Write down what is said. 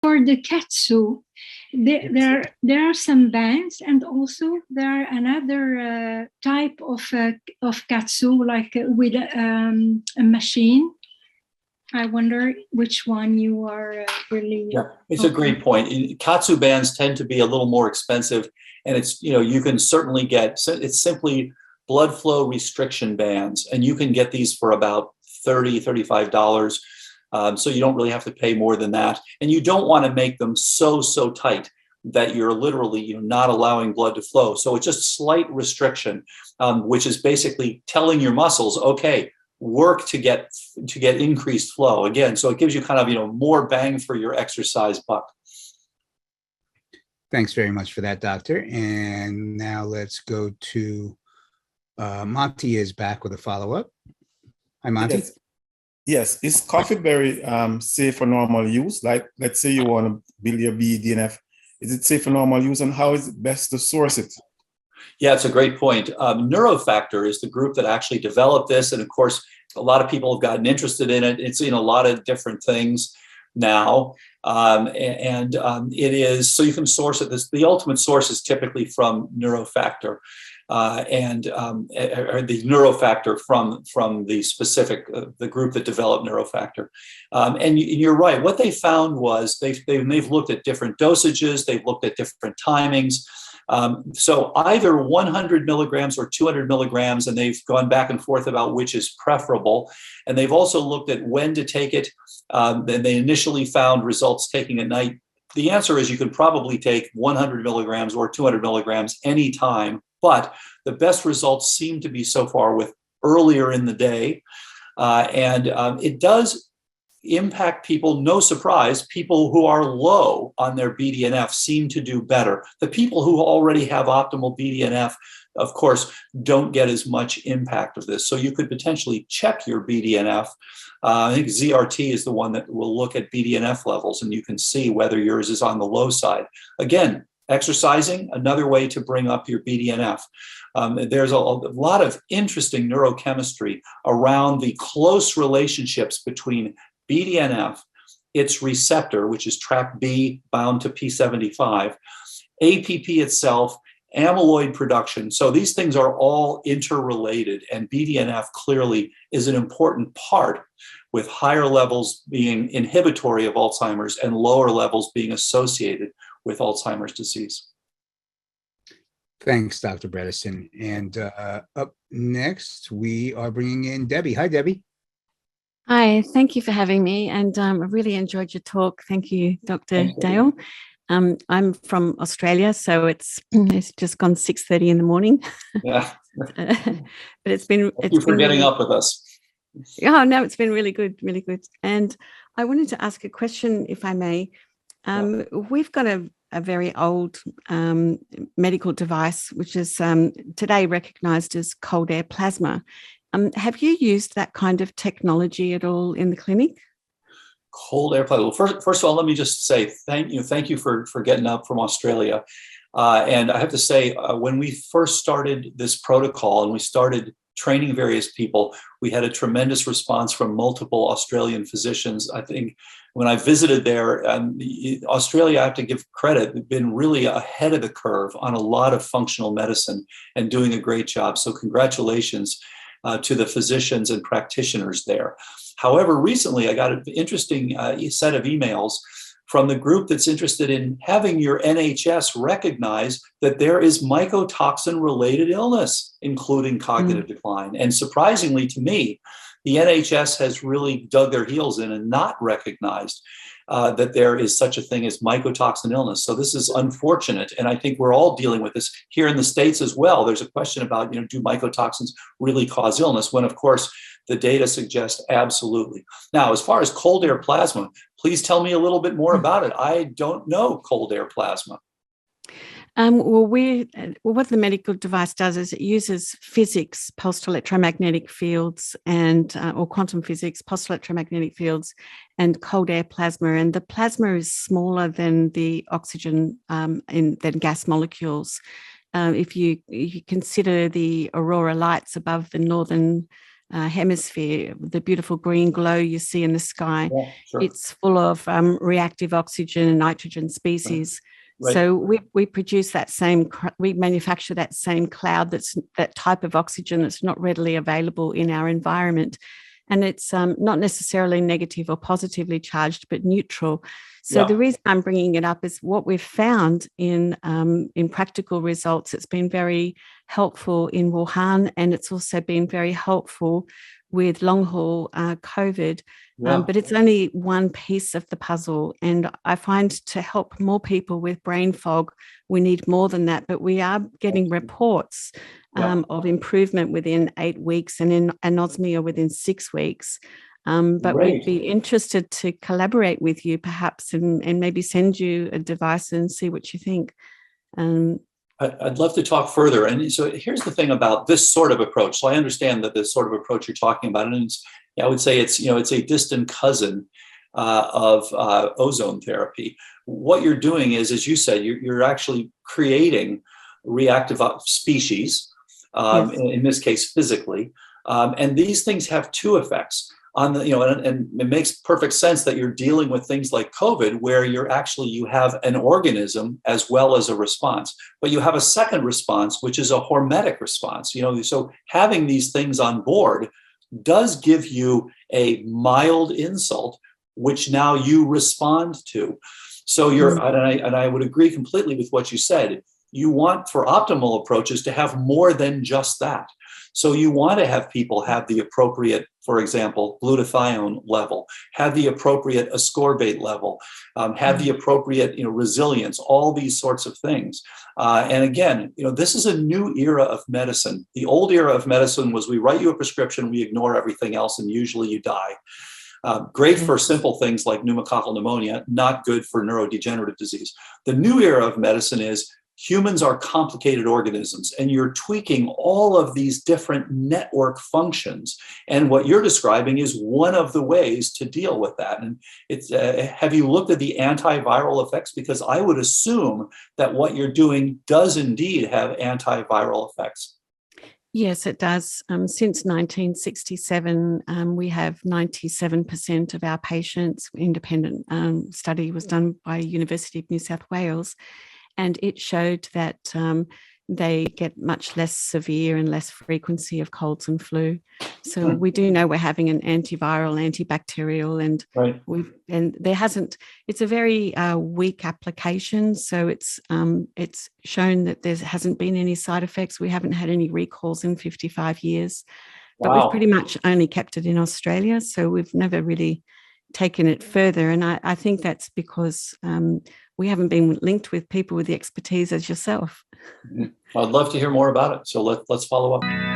for the katsu, there are some bands, and also there are another type of katsu, like with a machine. I wonder which one you are really. Yeah, it's a great point. Katsu bands tend to be a little more expensive, and it's, you can certainly get, it's simply blood flow restriction bands, and you can get these for about $35. So you don't really have to pay more than that, and you don't want to make them so tight that you're literally not allowing blood to flow. So it's just slight restriction, which is basically telling your muscles, okay, work to get increased flow again. So it gives you kind of more bang for your exercise buck. Thanks very much for that, Doctor. And now let's go to Monty is back with a follow-up. Hi, Monty. Yes. Is coffee berry safe for normal use? Like, let's say you want to build your BDNF. Is it safe for normal use, and how is it best to source it? Yeah, it's a great point. Neurofactor is the group that actually developed this. And of course, a lot of people have gotten interested in it. It's in a lot of different things now. It is, so you can source it. The ultimate source is typically from Neurofactor. Or the Neurofactor from the specific, the group that developed Neurofactor. And you're right. What they found was they've looked at different dosages. They've looked at different timings. So either 100 milligrams or 200 milligrams, and they've gone back and forth about which is preferable. And they've also looked at when to take it. And they initially found results taking at night. The answer is you can probably take 100 milligrams or 200 milligrams anytime, but the best results seem to be so far with earlier in the day. It does impact people, no surprise. People who are low on their BDNF seem to do better. The people who already have optimal BDNF, of course, don't get as much impact of this. So you could potentially check your BDNF. I think ZRT is the one that will look at BDNF levels, and you can see whether yours is on the low side. Again, exercising, another way to bring up your BDNF. There's a lot of interesting neurochemistry around the close relationships between BDNF, its receptor, which is tract B bound to P75, APP itself, amyloid production. So these things are all interrelated, and BDNF clearly is an important part, with higher levels being inhibitory of Alzheimer's and lower levels being associated with Alzheimer's disease. Thanks, Dr. Bredesen. And up next, we are bringing in Debbie. Hi, Debbie. Hi, thank you for having me. And I really enjoyed your talk. Thank you, Dr. Dale. I'm from Australia, so it's just gone 6:30 in the morning. Yeah. But it's been... Thank you for getting up with us. Oh, no, it's been really good, really good. And I wanted to ask a question, if I may. We've got a very old medical device, which is today recognised as cold air plasma. Have you used that kind of technology at all in the clinic? Cold air plasma. Well, first of all, let me just say thank you for getting up from Australia. And I have to say, when we first started this protocol and we started training various people, we had a tremendous response from multiple Australian physicians. I think when I visited there, Australia, I have to give credit, they've been really ahead of the curve on a lot of functional medicine and doing a great job. So congratulations to the physicians and practitioners there. However, recently I got an interesting set of emails from the group that's interested in having your NHS recognize that there is mycotoxin-related illness, including cognitive decline. And surprisingly to me, the NHS has really dug their heels in and not recognized that there is such a thing as mycotoxin illness. So this is unfortunate. And I think we're all dealing with this here in the States as well. There's a question about, do mycotoxins really cause illness? When, of course, the data suggests absolutely. Now, as far as cold air plasma, please tell me a little bit more about it. I don't know cold air plasma. What the medical device does is it uses physics, pulsed electromagnetic fields, and or quantum physics, pulsed electromagnetic fields, and cold air plasma. And the plasma is smaller than the oxygen than gas molecules. If you consider the aurora lights above the northern hemisphere, the beautiful green glow you see in the sky. Yeah, sure. It's full of reactive oxygen and nitrogen species. Right. So we produce that same, we manufacture that same cloud, that type of oxygen that's not readily available in our environment. And it's not necessarily negative or positively charged, but neutral. So the reason I'm bringing it up is what we've found in practical results. It's been very helpful in Wuhan, and it's also been very helpful with long haul COVID. But it's only one piece of the puzzle. And I find to help more people with brain fog, we need more than that. But we are getting reports of improvement within 8 weeks, and in anosmia within 6 weeks. But we'd be interested to collaborate with you perhaps and maybe send you a device and see what you think. I'd love to talk further. And so here's the thing about this sort of approach. So I understand that this sort of approach you're talking about, and I would say it's a distant cousin of ozone therapy. What you're doing is, as you said, you're actually creating reactive species, in this case, physically. And these things have two effects. On the, and it makes perfect sense that you're dealing with things like COVID, where you have an organism as well as a response, but you have a second response, which is a hormetic response. So having these things on board does give you a mild insult, which now you respond to. So and I would agree completely with what you said. You want, for optimal approaches, to have more than just that. So you want to have people have the appropriate, for example, glutathione level, have the appropriate ascorbate level, have the appropriate, resilience, all these sorts of things. And again, this is a new era of medicine. The old era of medicine was we write you a prescription, we ignore everything else, and usually you die. Great for simple things like pneumococcal pneumonia, not good for neurodegenerative disease. The new era of medicine is humans are complicated organisms, and you're tweaking all of these different network functions. And what you're describing is one of the ways to deal with that. And it's have you looked at the antiviral effects? Because I would assume that what you're doing does indeed have antiviral effects. Yes, it does. Since 1967, we have 97% of our patients. Independent study was done by University of New South Wales. And it showed that they get much less severe and less frequency of colds and flu. So we do know we're having an antiviral, antibacterial, and there hasn't. It's a very weak application. So it's shown that there hasn't been any side effects. We haven't had any recalls in 55 years, but we've pretty much only kept it in Australia. So we've never really taken it further. And I think that's because we haven't been linked with people with the expertise as yourself. I'd love to hear more about it. So let's follow up.